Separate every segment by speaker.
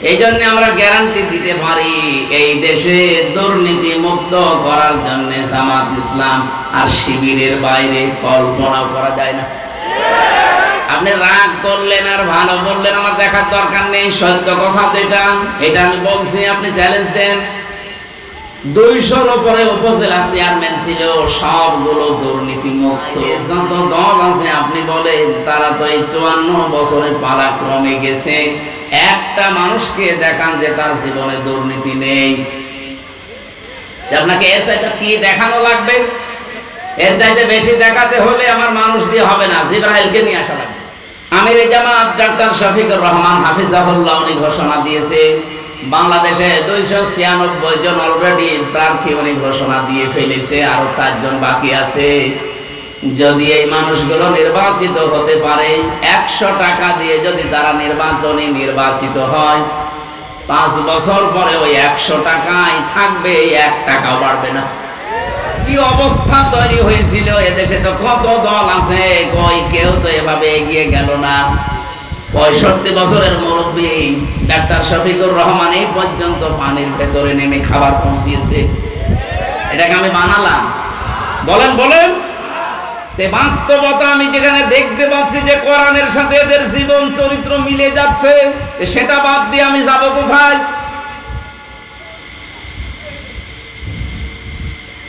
Speaker 1: এই জন্য আমরা গ্যারান্টি দিতে পারি এই দেশে দুর্নীতি মুক্ত করার জন্য জামাত ইসলাম আর শিবিরের বাইরে কল্পনা করা যায় না। আপনি রাগ করলেন আর ভালো বললেন, আমার দেখার দরকার নেই, সত্য কথা তো এটা আমি বলছি, আপনি চ্যালেঞ্জ দেন। 200-র উপরে উপজেলা চেয়ারম্যান ছিল, সবগুলো দুর্নীতি মুক্ত। যত দল আছে আপনি বলেন, তারা তো এই 54 বছরের পালাক্রমে গেছে, একটা মানুষকে দেখান যে তার জীবনে দুর্নীতি নেই। আপনাকে এর চাইতে কি দেখানো লাগবে? এর চাইতে বেশি দেখাতে হলে আমার মানুষ দিয়ে হবে না, জিবরাইলকে নিয়ে আসা লাগবে। আমির জামাত ডাক্তার শফিকুর রহমান হাফিজাহুল্লাহ উনি ঘোষণা দিয়েছে, বাংলাদেশে 296 জন অলরেডি প্রার্থী উনি ঘোষণা দিয়ে ফেলেছে, আরো 4 জন বাকি আছে। যদি এই মানুষগুলো নির্বাচিত হতে পারে, 100 টাকা দিয়ে যদি তারা নির্বাচিত হয়, 5 বছর পরে ওই 100 টাকাই থাকবে, 1 টাকাও বাড়বে না। কি অবস্থা তৈরি হয়েছিল এদেশে! তো কত দল আছে, কই কেউ তো এভাবে এগিয়ে গেল না। 65 বছরের মুরব্বী ডাক্তার শফিকুর রহমান এই পর্যন্ত পানির ভেতরে নেমে খাবার পৌঁছিয়েছে। এটাকে আমি বানালাম? বলেন বলেন। বাস্তবতা আমি যেখানে দেখতে পাচ্ছি যে কোরআনের সাথে এদের জীবন চরিত্র মিলে যাচ্ছে, সেটা বাদ দিয়ে আমি যাব কোথায়?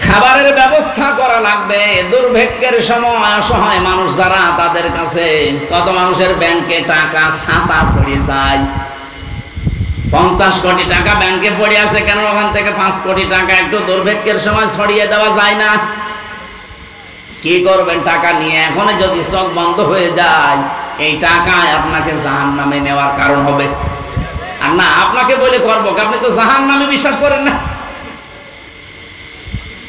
Speaker 1: খাবারের ব্যবস্থা করা লাগবে। দুর্ভিক্ষের সময় অসহায় মানুষ যারা, তাদের কাছে কত মানুষের ব্যাংকে টাকা ছাতা পড়ে যায়। 50 কোটি টাকা ব্যাংকে পড়ে আছে, কেন ওখান থেকে 5 কোটি টাকা একটু দুর্ভিক্ষের সময় ছড়িয়ে দেওয়া যায় না? কি করবেন টাকা নিয়ে? এখন যদি চোখ বন্ধ হয়ে যায়, এই টাকায় আপনাকে জাহান্নামে নেওয়ার কারণ হবে। আর না আপনাকে বলে করবো, আপনি তো জাহান্নামে বিশ্বাস করেন না,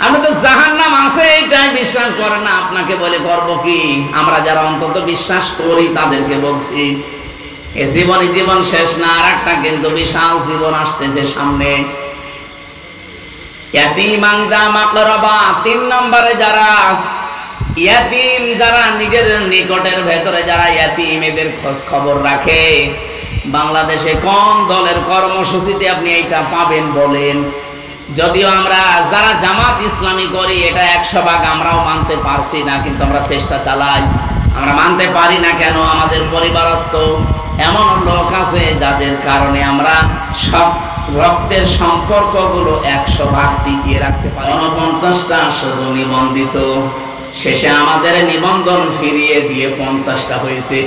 Speaker 1: আপনি তো জাহান্নাম আছে এইটাই বিশ্বাস করেন না, আপনাকে বলে করব কি? আমরা যারা অন্তত বিশ্বাস করি তাদেরকে বলছি, এ জীবন শেষ না, আর একটা কিন্তু বিশাল জীবন আসতেছে সামনে। 3 নম্বরে যারা ইয়াতিম, যারা নিজের নিকটের ভেতরে যারা ইয়াতিম, এদের খোঁজ খবর রাখে। বাংলাদেশে কোন দলের কর্মসূচিতে আপনি এইটা পাবেন বলেন? যদিও আমরা যারা জামাত ইসলামী করি এটা 100 ভাগ আমরাও মানতে পারছি না, কিন্তু আমরা চেষ্টা চালাই। আমরা মানতে পারি না কেন? আমাদের পরিবারস্থ এমন লোক আছে যাদের কারণে আমরা সব রক্তের সম্পর্কগুলো 100 ভাগ টিকিয়ে রাখতে পারি। 49টা শুধু নিবন্ধিত, শেষে আমাদের নিবন্ধন ফিরিয়ে দিয়ে 50টা হয়েছে।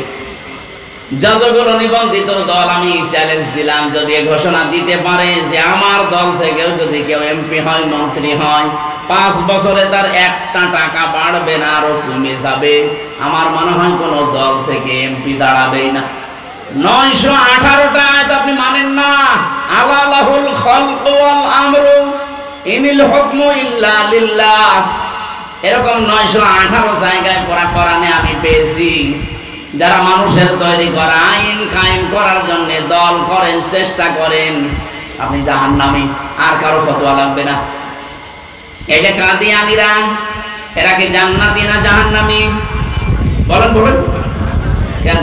Speaker 1: যতগুলো নিবন্ধিত দল আমি চ্যালেঞ্জ দিলাম, যদি ঘোষণা দিতে পারে যে আমার দল থেকেও যদি কেউ এমপি হয়, মন্ত্রী হয়, 5 বছরে তার 1টা টাকা বাড়বে না, আরো কমে যাবে, আমার মনে হয় কোন দল থেকে এমপি দাঁড়াবেই না। 918টা আয়াত আপনি মানেন না। আলালাহুল খালকু ওয়াল আমরু ইনিল হুকমু ইল্লা লিল্লাহ, এরকম 918 জায়গায় কোরআনে আমি পেয়েছি। যারা মানুষের তৈরি করা আইন কায়েম করার জন্য দল করেন, চেষ্টা করেন, আপনি জাহান্নামী, আর কারো ফতোয়া লাগবে না। এই যে কাদিয়ানীরা, এরা কি জান্নাতি না জাহান্নামী? বলেন বলেন। কেন?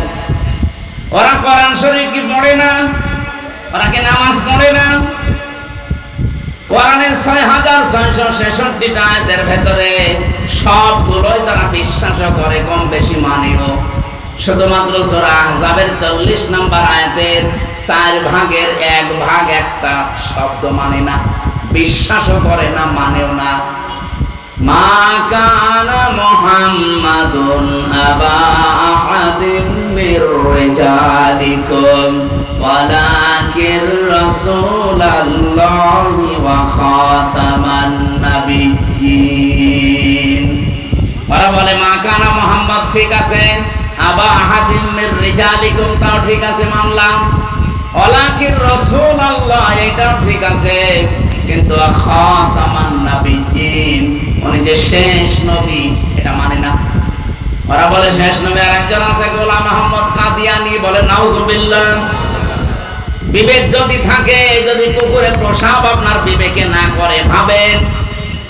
Speaker 1: ওরা কোরআন শরীফ কি পড়ে না? ওরা কি নামাজ পড়ে না? কোরআনের 6666টা আয়াতের ভেতরে সবগুলোই তারা বিশ্বাস করে, কম বেশি মানেও। শুধুমাত্র সূরা আহজাবের 40 নম্বর আয়াতের 4 ভাগের 1 ভাগ একটা শব্দ মানে না, বিশ্বাসও করে না, মানেও না। মা কানা মুহাম্মাদুন আবা আহাদিম মির রিজালিকুম ওয়ালাকির রাসূলুল্লাহি ওয়া খাতামান নাবিয়্যিন। ওরা বলে মা কানা মুহাম্মদ ঠিক আছে, আবা আহাদিম মির রিজালিকুম তাও ঠিক আছে, মানলাম, ওয়ালাকির রাসূলুল্লাহ এটাও ঠিক আছে, কিন্তু খাতামান নাবিয়্যিন উনি যে শেষ নবী এটা মানে না। ওরা বলে শেষ নবী আর একজন আছে, গোলাম আহমদ কাদিয়ানী, বলে নাউজুবিল্লাহ। বিবেক যদি থাকে, যদি কুকুরে প্রসাব আপনার বিবেকে না করে, ভাবেন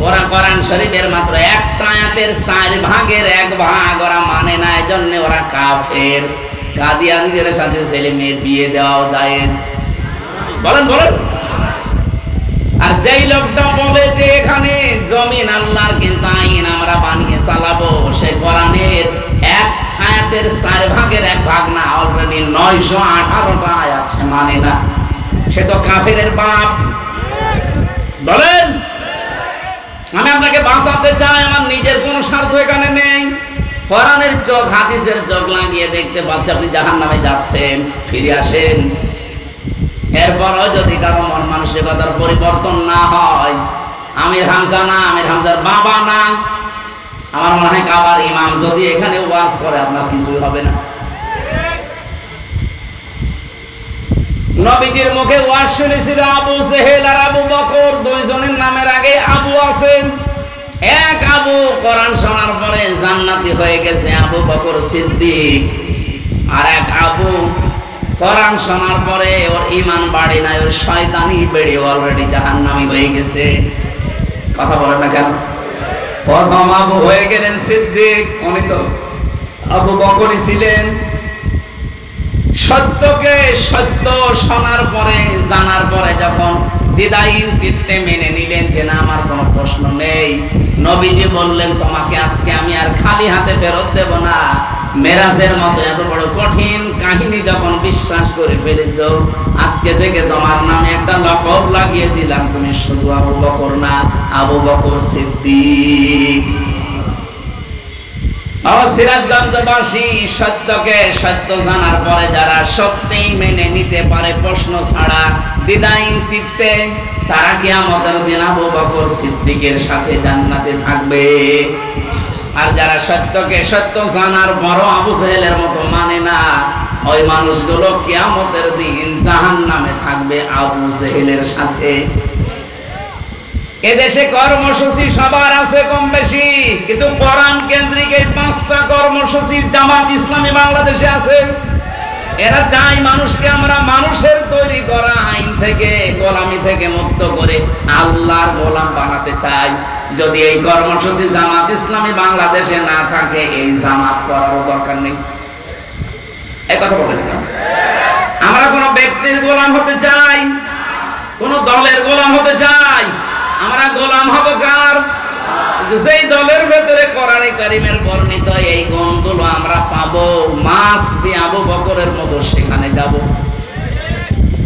Speaker 1: ওরা কোরআন শরীফের মাত্র একটা আয়াতের 4 ভাগের 1 ভাগ ওরা মানে না, এজন্য ওরা কাফের। কাদিয়ানীদের সাথে ছেলে মেয়ে বিয়ে দেওয়া জায়েজ, বলেন বলেন। আর যেই লোকটা বলে যে এখানে জমিন আল্লাহর কিন্তু আইন আমরা বানিয়ে চালাবো, সে কোরআনের এক আয়াতের 4 ভাগের 1 ভাগ না, অলরেডি 918টা আয়াত সে মানে না, সে তো কাফেরের বাপ। বলেন, আমি আপনাকে বাঁচাতে চাই, আমার নিজের কোনো স্বার্থ এখানে নেই। কোরআনের চোখ হাদিসের চোখ লাগিয়ে দেখতে পাচ্ছি আপনি জাহান্নামে যাচ্ছেন, ফিরে আসেন। এরপরও যদি কারো মন মানসিকতার পরিবর্তন না হয়, আমির হামজা না, আমির হামজার বাবা না, আমার মনে হয় কাবার ইমাম যদি এখানে ওয়াজ করে আপনার কিছুই হবে না। নবীজির মুখে ওয়াজ শুনেছিল আবু জেহেল আর আবু বকর, দুইজনের নামের আগে আবু আছেন। এক আবু কোরআন শোনার পরে জান্নাতি হয়ে গেছে, আবু বকর সিদ্দিক। আর এক আবু কোরআন শোনার পরে ওর ঈমান বাড়ে নাই, ওর শয়তানি বেড়ে অলরেডি জাহান্নামী হয়ে গেছে। কথা বলেন না কেন? প্রথম আবু হয়ে গেলেন সিদ্দিক, উনি তো আবু বকরই ছিলেন। সত্যকে সত্য শোনার পরে, জানার পরে যখন দ্বিধাহীন চিত্তে মেনে নিলেন যে না আমার কোনো প্রশ্ন নেই, নবীজি বললেন তোমাকে আজকে আমি আর খালি হাতে ফেরত দেব না। মেরাজের মতো এত বড় কঠিন কাহিনী যখন বিশ্বাস করে ফেলেছো, আজকে থেকে তোমার নামে একটা লকব লাগিয়ে দিলাম, তুমি শুধু আবু বকর না, আবু বকর সিদ্দিক। সিরাজগঞ্জবাসী, সত্যকে সত্য জানার পরে যারা সত্যিই মেনে নিতে পারে প্রশ্ন ছাড়া দ্বিধাহীন চিত্তে, তারা কিয়ামতের দিন আবু বকর সিদ্দিকের সাথে জান্নাতে থাকবে। আর যারা সত্যকে সত্য জানার পরও আবু জেহেলের মতো মানে না, ওই মানুষগুলো কিয়ামতের দিন জাহান্নামে থাকবে আবু জেহেলের সাথে। এদেশে কর্মসূচি সবার আছে কম বেশি, কিন্তু কোরআন কেন্দ্রিক এই 5টা কর্মসূচির জামাত ইসলামী বাংলাদেশে আছে। এরা চায় মানুষকে আমরা মানুষের তৈরি করা আইন থেকে, গোলামি থেকে মুক্ত করে আল্লাহর গোলাম বানাতে চাই। যদি এই কর্মসূচি জামাত ইসলামী বাংলাদেশে না থাকে, এই জামাত করারও দরকার নেই। এই কথা বলেন কেন? আমরা কোন ব্যক্তির গোলাম হতে চাই, কোন দলের গোলাম হতে চাই? আমরা গোলাম হব কার? যেই দলের ভেতরে কোরআনে কারীমের বর্ণিত এই গুণগুলো আমরা পাবো, মাস্ট বি আবু বকরের মতো সেখানে যাব।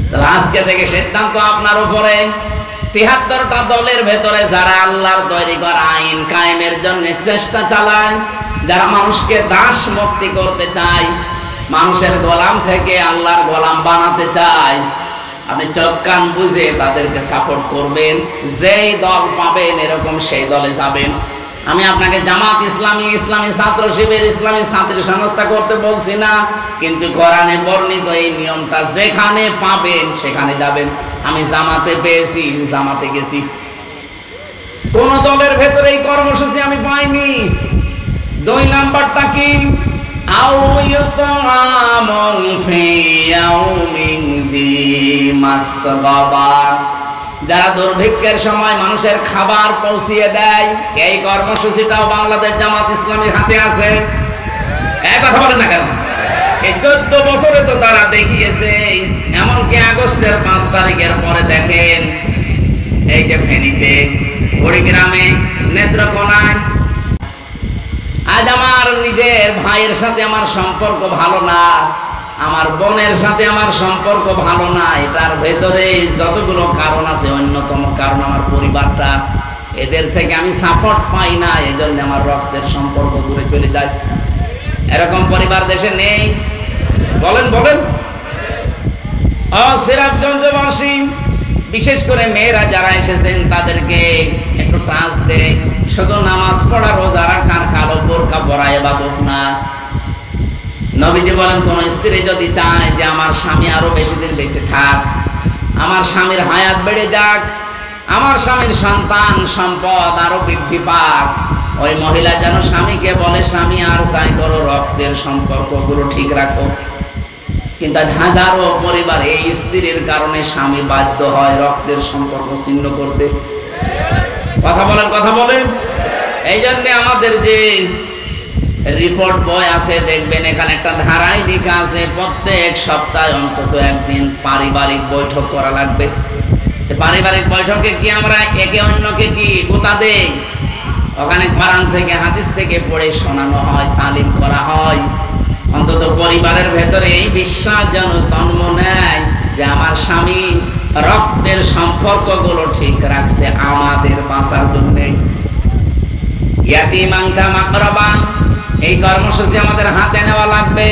Speaker 1: তাহলে আজকে থেকে সিদ্ধান্ত আপনার উপরে। 73টা দলের ভেতরে যারা আল্লাহর তৈরি করা আইন কায়েমের জন্য চেষ্টা চালায়, যারা মানুষকে দাস মুক্তি করতে চায়, মানুষের গোলাম থেকে আল্লাহর গোলাম বানাতে চায়, আপনি চোখ কান বুঝে তাদেরকে সাপোর্ট করবেন। যেই দল পাবেন এরকম সেই দলে যাবেন। আমি আপনাকে জামাত ইসলামী, ইসলামী ছাত্র শিবির, ইসলামী ছাত্রী সংস্থা করতে বলছি না, কিন্তু কোরআনে বর্ণিত এই নিয়মটা যেখানে পাবেন সেখানে যাবেন। আমি জামাতে পেয়েছি, জামাতে গেছি। কোন দলের ভেতরে এই কর্মসূচি আমি পাইনি। 2 নাম্বারটা কি? যারা দুর্ভিক্ষের সময় মানুষের খাবার পৌঁছিয়ে দেয়, এই কর্মসূচিটাও বাংলাদেশ জামাত ইসলামীর হাতে আছে। এক কথা বলেন না কেন? এই 14 বছরে তো তারা দেখিয়েছে। এমনকি আগস্টের 5 তারিখের পরে দেখেন, এই যে ফেনীতে, কুড়িগ্রামে, নেত্রকোনায়, আজ আমার নিজের ভাইয়ের সাথে আমার সম্পর্ক ভালো না, আমার বোনের সাথে আমার সম্পর্ক ভালো না। এটার ভেতরে যতগুলো কারণ আছে, অন্যতম কারণ আমার পরিবারটা। এদের থেকে আমি সাপোর্ট পাই না, এই জন্য আমার রক্তের সম্পর্ক দূরে চলে যায়। এরকম পরিবার দেশে নেই? বলেন বলেন। সিরাজগঞ্জবাসী, বিশেষ করে মেয়েরা যারা এসেছেন তাদেরকে একটু টাচ দেয়। শুধু নামাজ পড়া, রোজা রাখার, কালো বোরকা পরা ইবাদত না। নবীজি বলেন, কোন স্ত্রী যদি চায় যে আমার স্বামী আরো বেশি দিন বেঁচে থাক, আমার স্বামীর হায়াত বেড়ে যাক, আমার স্বামীর সন্তান সম্পদ আরো বৃদ্ধি পাক, ওই মহিলা যেন স্বামীকে বলে, স্বামী আর চাই করো, রক্তের সম্পর্কগুলো ঠিক রাখো। কিন্তু আজ হাজারো পরিবার এই স্ত্রীর কারণে স্বামী বাধ্য হয় রক্তের সম্পর্ক ছিন্ন করতে। কথা বলেন, কথা বলেন। এই জন্য আমাদের যে রিপোর্ট বই আছে, দেখবেন এখানে একটা ধারায় লেখা আছে প্রত্যেক সপ্তাহে অন্তত একদিন পারিবারিক বৈঠক করা লাগবে। পারিবারিক বৈঠকে কি আমরা একে অন্যকে কি গোতা দেই? ওখানে কোরআন থেকে হাদিস থেকে পড়ে শোনানো হয়, তালিম করা হয়। অন্তত পরিবারের ভেতরে এই বিশ্বাস যেন জন্ম নেয় যে আমার স্বামী রক্তের সম্পর্কগুলো ঠিক রাখছে আমাদের বাঁচার জন্য। ইয়াতিমান কাম আকরাবা, এই কর্মসূচি আমাদের হাতে নেওয়া লাগবে।